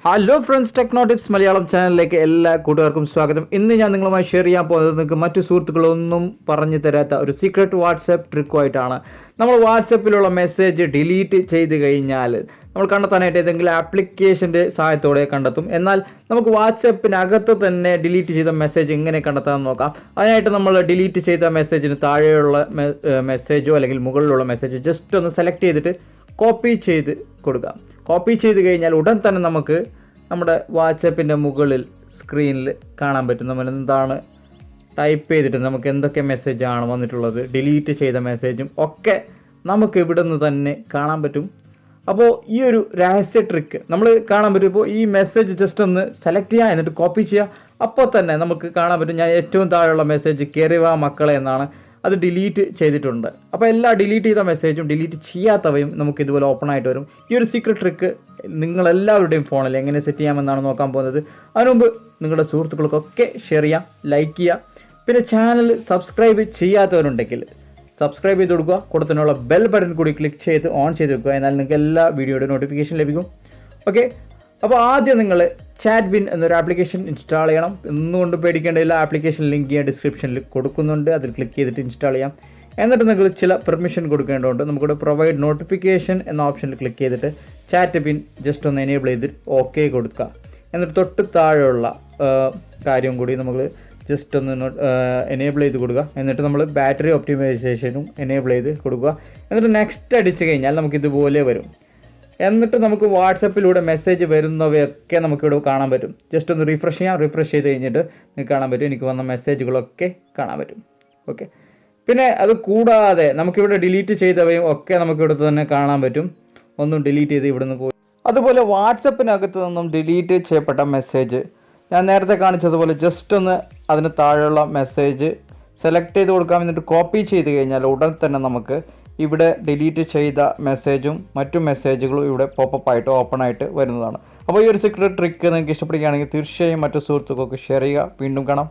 Hello friends, ടെക്നോട്ടിപ്സ് Malayalam ചാനലിലേക്ക് എല്ലാ കൂട്ടുകാർക്കും സ്വാഗതം. ഇന്ന് ഞാൻ നിങ്ങളുമായി ഷെയർ ചെയ്യാൻ പോകുന്നത് നിങ്ങൾക്ക് മറ്റു സുഹൃത്തുക്കളൊന്നും പറഞ്ഞു തരാത്ത ഒരു സീക്രട്ട് വാട്സാപ്പ് ട്രിക്കുമായിട്ടാണ്. നമ്മൾ വാട്സപ്പിലുള്ള മെസ്സേജ് ഡിലീറ്റ് ചെയ്ത് കഴിഞ്ഞാൽ നമ്മൾ കണ്ടെത്താനായിട്ട് ഏതെങ്കിലും ആപ്ലിക്കേഷൻ്റെ സഹായത്തോടെ കണ്ടെത്തും. എന്നാൽ നമുക്ക് വാട്സപ്പിനകത്ത് തന്നെ ഡിലീറ്റ് ചെയ്ത മെസ്സേജ് എങ്ങനെ കണ്ടെത്താമെന്ന് നോക്കാം. അതിനായിട്ട് നമ്മൾ ഡിലീറ്റ് ചെയ്ത മെസ്സേജിന് താഴെയുള്ള മെസ്സേജോ അല്ലെങ്കിൽ മുകളിലുള്ള മെസ്സേജ് ജസ്റ്റ് ഒന്ന് സെലക്ട് ചെയ്തിട്ട് കോപ്പി ചെയ്ത് കൊടുക്കുക. കോപ്പി ചെയ്ത് കഴിഞ്ഞാൽ ഉടൻ തന്നെ നമുക്ക് നമ്മുടെ വാട്സപ്പിൻ്റെ മുകളിൽ സ്ക്രീനിൽ കാണാൻ പറ്റും നമ്മൾ എന്താണ് ടൈപ്പ് ചെയ്തിട്ട് നമുക്ക് എന്തൊക്കെ മെസ്സേജാണ് വന്നിട്ടുള്ളത്, ഡിലീറ്റ് ചെയ്ത മെസ്സേജും ഒക്കെ നമുക്ക് ഇവിടെ നിന്ന് തന്നെ കാണാൻ പറ്റും. അപ്പോൾ ഈ ഒരു രഹസ്യ ട്രിക്ക് നമ്മൾ കാണാൻ പറ്റും. ഇപ്പോൾ ഈ മെസ്സേജ് ജസ്റ്റ് ഒന്ന് സെലക്ട് ചെയ്യുക, എന്നിട്ട് കോപ്പി ചെയ്യുക, അപ്പോൾ തന്നെ നമുക്ക് കാണാൻ പറ്റും. ഞാൻ ഏറ്റവും താഴെയുള്ള മെസ്സേജ് "കയറി വാ മക്കളെ" എന്നാണ്, അത് ഡിലീറ്റ് ചെയ്തിട്ടുണ്ട്. അപ്പോൾ എല്ലാ ഡിലീറ്റ് ചെയ്ത മെസ്സേജും ഡിലീറ്റ് ചെയ്യാത്തവയും നമുക്ക് ഇതുപോലെ ഓപ്പൺ ആയിട്ട് വരും. ഈ ഒരു സീക്രട്ട് ട്രിക്ക് നിങ്ങളെല്ലാവരുടെയും ഫോണിൽ എങ്ങനെ സെറ്റ് ചെയ്യാമെന്നാണ് നോക്കാൻ പോകുന്നത്. അതിനുമുമ്പ് നിങ്ങളുടെ സുഹൃത്തുക്കൾക്കൊക്കെ ഷെയർ ചെയ്യാം, ലൈക്ക് ചെയ്യുക. പിന്നെ ചാനൽ സബ്സ്ക്രൈബ് ചെയ്യാത്തവരുണ്ടെങ്കിൽ സബ്സ്ക്രൈബ് ചെയ്ത് കൊടുക്കുക. കൊടുത്തതിനുള്ള ബെൽ ബട്ടൺ കൂടി ക്ലിക്ക് ചെയ്ത് ഓൺ ചെയ്ത് വെക്കുക. എന്നാൽ നിങ്ങൾക്ക് എല്ലാ വീഡിയോയുടെ നോട്ടിഫിക്കേഷൻ ലഭിക്കും. ഓക്കെ, അപ്പോൾ ആദ്യം നിങ്ങൾ ചാറ്റ് ബിൻ എന്നൊരു ആപ്ലിക്കേഷൻ ഇൻസ്റ്റാൾ ചെയ്യണം. ഒന്നുകൊണ്ട് പേടിക്കേണ്ടതില്ല, ആപ്ലിക്കേഷൻ ലിങ്ക് ഞാൻ ഡിസ്ക്രിപ്ഷനിൽ കൊടുക്കുന്നുണ്ട്. അതിൽ ക്ലിക്ക് ചെയ്തിട്ട് ഇൻസ്റ്റാൾ ചെയ്യാം. എന്നിട്ട് നിങ്ങൾ ചില പെർമിഷൻ കൊടുക്കേണ്ടതുണ്ട്. നമുക്കിവിടെ പ്രൊവൈഡ് നോട്ടിഫിക്കേഷൻ എന്ന ഓപ്ഷനിൽ ക്ലിക്ക് ചെയ്തിട്ട് ചാറ്റ് ബിൻ ജസ്റ്റ് ഒന്ന് എനേബിൾ ചെയ്തിട്ട് ഓക്കെ കൊടുക്കുക. എന്നിട്ട് തൊട്ട് താഴെയുള്ള കാര്യം കൂടി നമ്മൾ ജസ്റ്റ് ഒന്ന് എനേബിൾ ചെയ്ത് കൊടുക്കുക. എന്നിട്ട് നമ്മൾ ബാറ്ററി ഒപ്റ്റിമൈസേഷനും എനേബിൾ ചെയ്ത് കൊടുക്കുക. എന്നിട്ട് നെക്സ്റ്റ് അടിച്ച് കഴിഞ്ഞാൽ നമുക്കിതുപോലെ വരും. എന്നിട്ട് നമുക്ക് വാട്സപ്പിലൂടെ മെസ്സേജ് വരുന്നവയൊക്കെ നമുക്കിവിടെ കാണാൻ പറ്റും. ജസ്റ്റ് ഒന്ന് റിഫ്രഷ് ചെയ്യാം. റിഫ്രഷ് ചെയ്ത് കഴിഞ്ഞിട്ട് നിങ്ങൾക്ക് കാണാൻ പറ്റും, എനിക്ക് വന്ന മെസ്സേജുകളൊക്കെ കാണാൻ പറ്റും. ഓക്കെ, പിന്നെ അത് കൂടാതെ നമുക്കിവിടെ ഡിലീറ്റ് ചെയ്തവയും ഒക്കെ നമുക്കിവിടെ തന്നെ കാണാൻ പറ്റും. ഒന്നും ഡിലീറ്റ് ചെയ്ത് ഇവിടെ നിന്ന് പോയി. അതുപോലെ വാട്സപ്പിനകത്ത് നിന്നും ഡിലീറ്റ് ചെയ്യപ്പെട്ട മെസ്സേജ് ഞാൻ നേരത്തെ കാണിച്ചതുപോലെ ജസ്റ്റ് ഒന്ന് അതിന് താഴെയുള്ള മെസ്സേജ് സെലക്ട് ചെയ്ത് കൊടുക്കാം. എന്നിട്ട് കോപ്പി ചെയ്ത് കഴിഞ്ഞാൽ ഉടൻ തന്നെ നമുക്ക് ഇവിടെ ഡിലീറ്റ് ചെയ്ത മെസ്സേജും മറ്റു മെസ്സേജുകളും ഇവിടെ പോപ്പപ്പ് ആയിട്ട് ഓപ്പൺ ആയിട്ട് വരുന്നതാണ്. അപ്പോൾ ഈ ഒരു സീക്രട്ട് ട്രിക്ക് നിങ്ങൾക്ക് ഇഷ്ടപ്പെടുകയാണെങ്കിൽ തീർച്ചയായും മറ്റു സുഹൃത്തുക്കൾക്ക് ഷെയർ ചെയ്യുക. വീണ്ടും കാണാം.